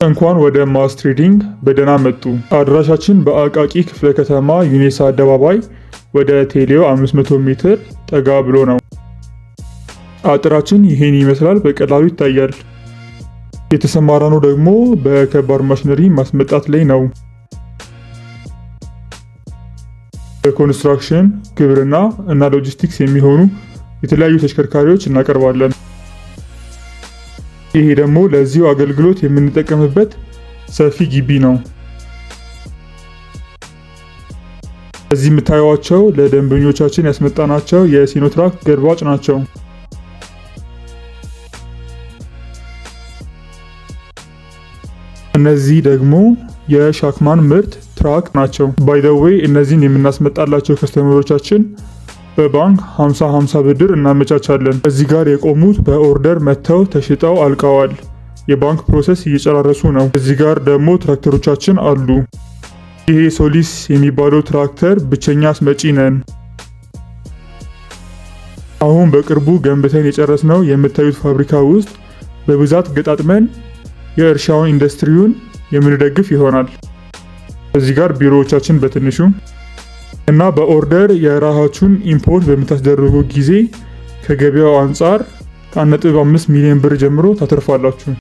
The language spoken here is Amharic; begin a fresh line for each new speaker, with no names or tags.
እንኳን ወደ ማስ ትሬዲንግ በደህና መጡ። አድራሻችን በአቃቂ ክፍለ ከተማ ዩኔሳ አደባባይ ወደ ቴሌው 500 ሜትር ጠጋ ብሎ ነው። አጥራችን ይሄን ይመስላል፣ በቀላሉ ይታያል። የተሰማራነው ደግሞ በከባድ ማሽነሪ ማስመጣት ላይ ነው። በኮንስትራክሽን፣ ግብርና እና ሎጂስቲክስ የሚሆኑ የተለያዩ ተሽከርካሪዎች እናቀርባለን። ይሄ ደግሞ ለዚሁ አገልግሎት የምንጠቀምበት ሰፊ ግቢ ነው። እዚህ የምታዩዋቸው ለደንበኞቻችን ያስመጣናቸው የሲኖትራክ ገልባጭ ናቸው። እነዚህ ደግሞ የሻክማን ምርት ትራክ ናቸው። ባይ ዘ ዌይ እነዚህን የምናስመጣላቸው ከስተመሮቻችን በባንክ 50-50 ብድር እናመቻቻለን። እዚህ ጋር የቆሙት በኦርደር መጥተው ተሽጠው አልቀዋል። የባንክ ፕሮሰስ እየጨራረሱ ነው። እዚህ ጋር ደግሞ ትራክተሮቻችን አሉ። ይሄ ሶሊስ የሚባለው ትራክተር ብቸኛ አስመጪ ነን። አሁን በቅርቡ ገንብተን የጨረስነው የምታዩት ፋብሪካ ውስጥ በብዛት ገጣጥመን የእርሻውን ኢንዱስትሪውን የምንደግፍ ይሆናል። እዚህ ጋር ቢሮዎቻችን በትንሹ እና በኦርደር የራሳችሁን ኢምፖርት በምታስደርጉ ጊዜ ከገበያው አንጻር ከ1.5 ሚሊዮን ብር ጀምሮ ታተርፋላችሁ።